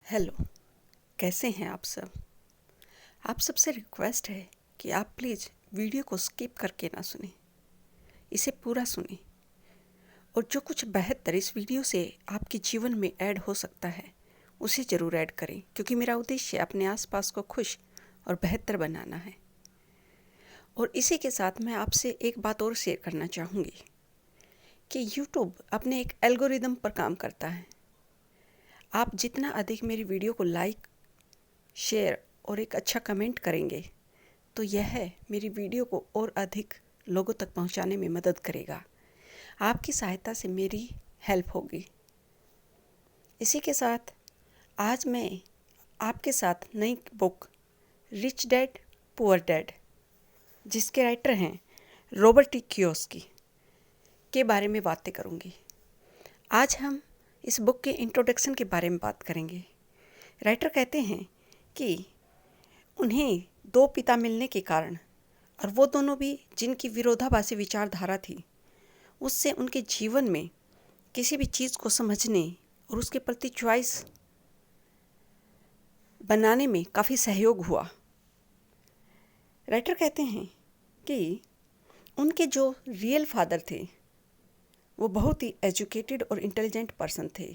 Hello, कैसे हैं आप सब? आप सबसे रिक्वेस्ट है कि आप प्लीज़ वीडियो को स्किप करके ना सुनें, इसे पूरा सुनें और जो कुछ बेहतर इस वीडियो से आपके जीवन में ऐड हो सकता है उसे ज़रूर ऐड करें, क्योंकि मेरा उद्देश्य अपने आसपास को खुश और बेहतर बनाना है। और इसी के साथ मैं आपसे एक बात और शेयर करना चाहूँगी कि यूट्यूब अपने एक एल्गोरिदम पर काम करता है। आप जितना अधिक मेरी वीडियो को लाइक, शेयर और एक अच्छा कमेंट करेंगे तो यह मेरी वीडियो को और अधिक लोगों तक पहुंचाने में मदद करेगा। आपकी सहायता से मेरी हेल्प होगी। इसी के साथ आज मैं आपके साथ नई book rich dad poor dad, जिसके राइटर हैं रॉबर्ट टी कियोसाकी, के बारे में बातें करूंगी। आज हम इस बुक के इंट्रोडक्शन के बारे में बात करेंगे। राइटर कहते हैं कि उन्हें दो पिता मिलने के कारण, और वो दोनों भी जिनकी विरोधाभासी विचारधारा थी, उससे उनके जीवन में किसी भी चीज़ को समझने और उसके प्रति चॉइस बनाने में काफ़ी सहयोग हुआ। राइटर कहते हैं कि उनके जो रियल फादर थे वो बहुत ही एजुकेटेड और इंटेलिजेंट पर्सन थे,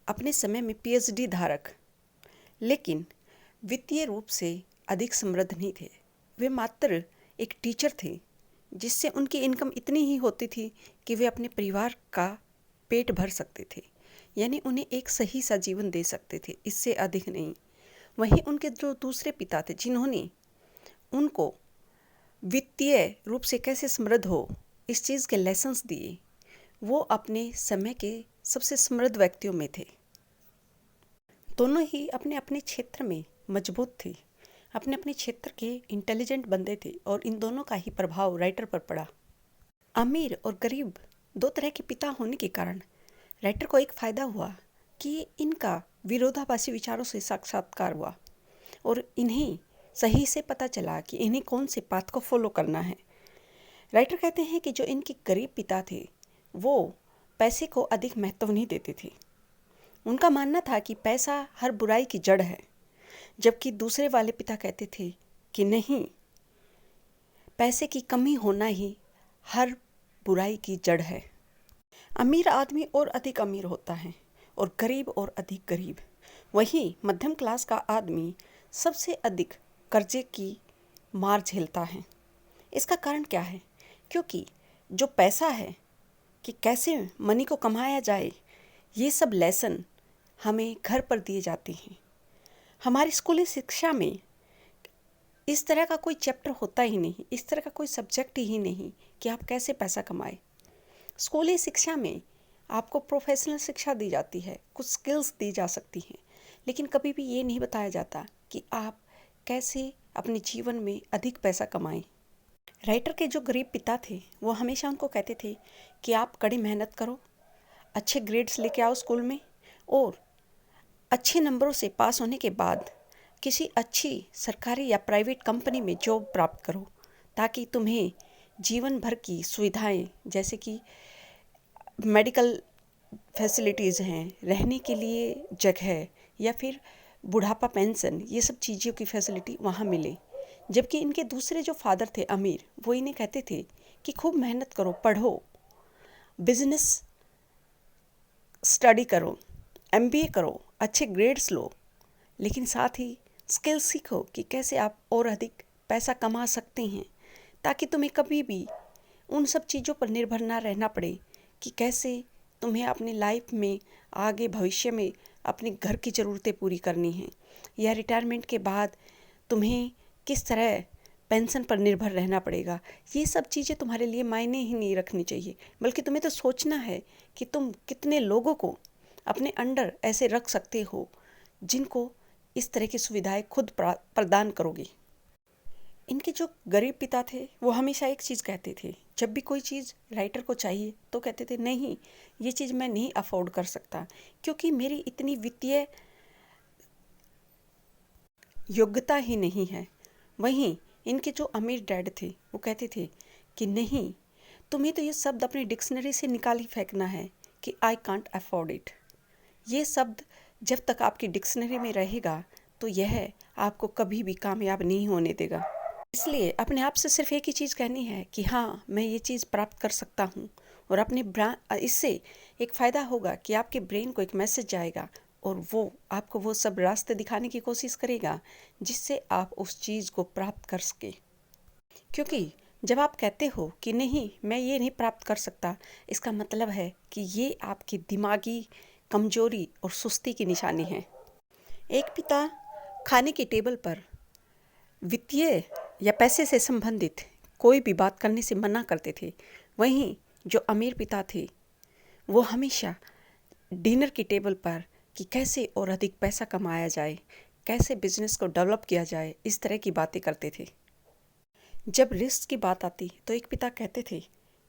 अपने समय में पीएचडी धारक, लेकिन वित्तीय रूप से अधिक समृद्ध नहीं थे। वे मात्र एक टीचर थे, जिससे उनकी इनकम इतनी ही होती थी कि वे अपने परिवार का पेट भर सकते थे, यानी उन्हें एक सही सा जीवन दे सकते थे, इससे अधिक नहीं। वहीं उनके जो दूसरे पिता थे, जिन्होंने उनको वित्तीय रूप से कैसे समृद्ध हो इस चीज़ के लेसन्स दिए, वो अपने समय के सबसे समृद्ध व्यक्तियों में थे। दोनों ही अपने अपने क्षेत्र में मजबूत थे, अपने अपने क्षेत्र के इंटेलिजेंट बंदे थे, और इन दोनों का ही प्रभाव राइटर पर पड़ा। अमीर और गरीब दो तरह के पिता होने के कारण राइटर को एक फ़ायदा हुआ कि इनका विरोधाभासी विचारों से साक्षात्कार हुआ और इन्हें सही से पता चला कि इन्हें कौन से पाथ को फॉलो करना है। राइटर कहते हैं कि जो इनके गरीब पिता थे वो पैसे को अधिक महत्व नहीं देते थे। उनका मानना था कि पैसा हर बुराई की जड़ है, जबकि दूसरे वाले पिता कहते थे कि नहीं, पैसे की कमी होना ही हर बुराई की जड़ है। अमीर आदमी और अधिक अमीर होता है और गरीब और अधिक गरीब। वहीं मध्यम क्लास का आदमी सबसे अधिक कर्जे की मार झेलता है। इसका कारण क्या है? क्योंकि जो पैसा है कि कैसे मनी को कमाया जाए, ये सब लेसन हमें घर पर दिए जाते हैं। हमारी स्कूली शिक्षा में इस तरह का कोई चैप्टर होता ही नहीं, इस तरह का कोई सब्जेक्ट ही नहीं कि आप कैसे पैसा कमाएं। स्कूली शिक्षा में आपको प्रोफेशनल शिक्षा दी जाती है, कुछ स्किल्स दी जा सकती हैं, लेकिन कभी भी ये नहीं बताया जाता कि आप कैसे अपने जीवन में अधिक पैसा कमाएं। राइटर के जो गरीब पिता थे वो हमेशा उनको कहते थे कि आप कड़ी मेहनत करो, अच्छे ग्रेड्स लेके आओ स्कूल में, और अच्छे नंबरों से पास होने के बाद किसी अच्छी सरकारी या प्राइवेट कंपनी में जॉब प्राप्त करो, ताकि तुम्हें जीवन भर की सुविधाएं, जैसे कि मेडिकल फैसिलिटीज़ हैं, रहने के लिए जगह, या फिर बुढ़ापा पेंशन, ये सब चीज़ों की फैसिलिटी वहाँ मिले। जबकि इनके दूसरे जो फादर थे अमीर, वो इन्हें कहते थे कि खूब मेहनत करो, पढ़ो, बिजनेस स्टडी करो, एमबीए करो, अच्छे ग्रेड्स लो, लेकिन साथ ही स्किल सीखो कि कैसे आप और अधिक पैसा कमा सकते हैं, ताकि तुम्हें कभी भी उन सब चीज़ों पर निर्भर ना रहना पड़े कि कैसे तुम्हें अपनी लाइफ में आगे भविष्य में अपने घर की ज़रूरतें पूरी करनी हैं, या रिटायरमेंट के बाद तुम्हें किस तरह पेंशन पर निर्भर रहना पड़ेगा। ये सब चीज़ें तुम्हारे लिए मायने ही नहीं रखनी चाहिए, बल्कि तुम्हें तो सोचना है कि तुम कितने लोगों को अपने अंडर ऐसे रख सकते हो जिनको इस तरह की सुविधाएं खुद प्रदान करोगे। इनके जो गरीब पिता थे वो हमेशा एक चीज़ कहते थे, जब भी कोई चीज़ राइटर को चाहिए तो कहते थे नहीं, ये चीज़ मैं नहीं अफोर्ड कर सकता, क्योंकि मेरी इतनी वित्तीय योग्यता ही नहीं है। वहीं इनके जो अमीर डैड थे वो कहते थे कि नहीं, तुम्हें तो ये शब्द अपनी डिक्शनरी से निकाल ही फेंकना है कि आई कांट अफोर्ड इट। ये शब्द जब तक आपकी डिक्शनरी में रहेगा तो यह आपको कभी भी कामयाब नहीं होने देगा। इसलिए अपने आप से सिर्फ एक ही चीज़ कहनी है कि हाँ, मैं ये चीज़ प्राप्त कर सकता हूँ। और इससे एक फ़ायदा होगा कि आपके ब्रेन को एक मैसेज जाएगा और वो आपको वो सब रास्ते दिखाने की कोशिश करेगा जिससे आप उस चीज़ को प्राप्त कर सके। क्योंकि जब आप कहते हो कि नहीं, मैं ये नहीं प्राप्त कर सकता, इसका मतलब है कि ये आपकी दिमागी कमजोरी और सुस्ती की निशानी है। एक पिता खाने की टेबल पर वित्तीय या पैसे से संबंधित कोई भी बात करने से मना करते थे। वहीं जो अमीर पिता थे वो हमेशा डिनर की टेबल पर कि कैसे और अधिक पैसा कमाया जाए, कैसे बिजनेस को डेवलप किया जाए, इस तरह की बातें करते थे। जब रिस्क की बात आती तो एक पिता कहते थे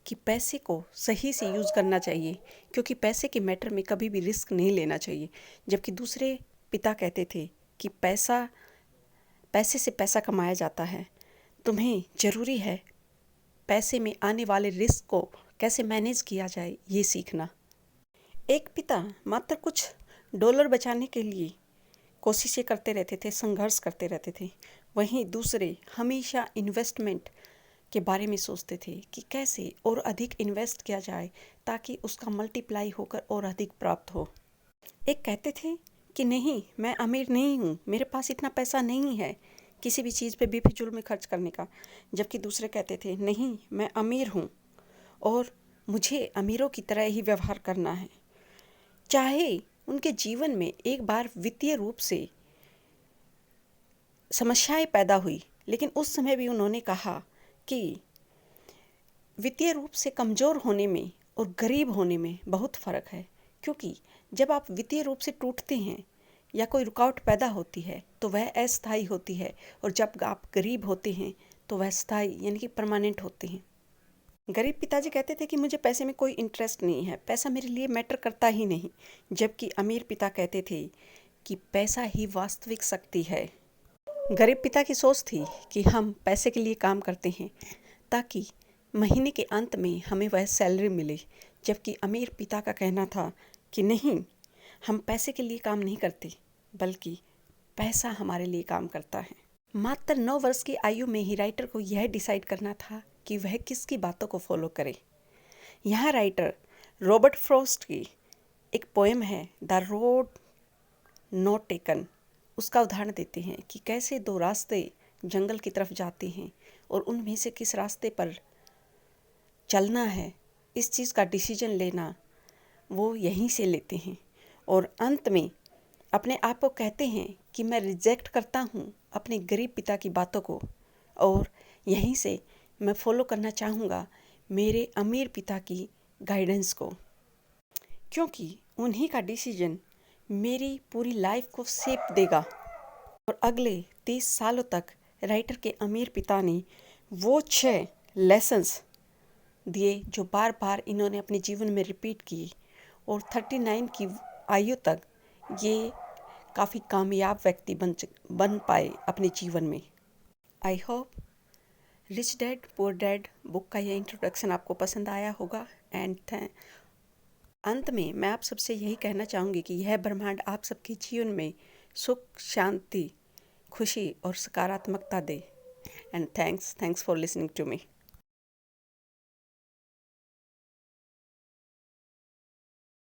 कि पैसे को सही से यूज़ करना चाहिए, क्योंकि पैसे के मैटर में कभी भी रिस्क नहीं लेना चाहिए। जबकि दूसरे पिता कहते थे कि पैसे से पैसा कमाया जाता है, तुम्हें ज़रूरी है पैसे में आने वाले रिस्क को कैसे मैनेज किया जाए ये सीखना। एक पिता मात्र कुछ डॉलर बचाने के लिए कोशिशें करते रहते थे, संघर्ष करते रहते थे। वहीं दूसरे हमेशा इन्वेस्टमेंट के बारे में सोचते थे कि कैसे और अधिक इन्वेस्ट किया जाए ताकि उसका मल्टीप्लाई होकर और अधिक प्राप्त हो। एक कहते थे कि नहीं, मैं अमीर नहीं हूँ, मेरे पास इतना पैसा नहीं है किसी भी चीज़ पे बेफिजूल में खर्च करने का। जबकि दूसरे कहते थे नहीं, मैं अमीर हूँ और मुझे अमीरों की तरह ही व्यवहार करना है। चाहे उनके जीवन में एक बार वित्तीय रूप से समस्याएं पैदा हुई, लेकिन उस समय भी उन्होंने कहा कि वित्तीय रूप से कमज़ोर होने में और गरीब होने में बहुत फ़र्क है। क्योंकि जब आप वित्तीय रूप से टूटते हैं या कोई रुकावट पैदा होती है तो वह अस्थायी होती है, और जब आप गरीब होते हैं तो वह स्थायी यानी कि परमानेंट होते हैं। गरीब पिताजी कहते थे कि मुझे पैसे में कोई इंटरेस्ट नहीं है, पैसा मेरे लिए मैटर करता ही नहीं। जबकि अमीर पिता कहते थे कि पैसा ही वास्तविक शक्ति है। गरीब पिता की सोच थी कि हम पैसे के लिए काम करते हैं ताकि महीने के अंत में हमें वह सैलरी मिले। जबकि अमीर पिता का कहना था कि नहीं, हम पैसे के लिए काम नहीं करते, बल्कि पैसा हमारे लिए काम करता है। मात्र 9 वर्ष की आयु में ही राइटर को यह डिसाइड करना था कि वह किसकी बातों को फॉलो करे। यहाँ राइटर रॉबर्ट फ्रॉस्ट की एक पोएम है द रोड नॉट टेकन, उसका उदाहरण देते हैं कि कैसे 2 रास्ते जंगल की तरफ जाते हैं और उनमें से किस रास्ते पर चलना है, इस चीज़ का डिसीजन लेना वो यहीं से लेते हैं। और अंत में अपने आप को कहते हैं कि मैं रिजेक्ट करता हूँ अपने गरीब पिता की बातों को, और यहीं से मैं फॉलो करना चाहूँगा मेरे अमीर पिता की गाइडेंस को, क्योंकि उन्हीं का डिसीजन मेरी पूरी लाइफ को शेप देगा। और अगले 30 सालों तक राइटर के अमीर पिता ने वो 6 लेसन्स दिए जो बार बार इन्होंने अपने जीवन में रिपीट किए, और 39 की आयु तक ये काफ़ी कामयाब व्यक्ति बन पाए अपने जीवन में। I hope rich dad poor dad book का यह इंट्रोडक्शन आपको पसंद आया होगा। एंड अंत में मैं आप सबसे यही कहना चाहूँगी कि यह ब्रह्मांड आप सबके जीवन में सुख, शांति, खुशी और सकारात्मकता दे। And thanks for listening to me.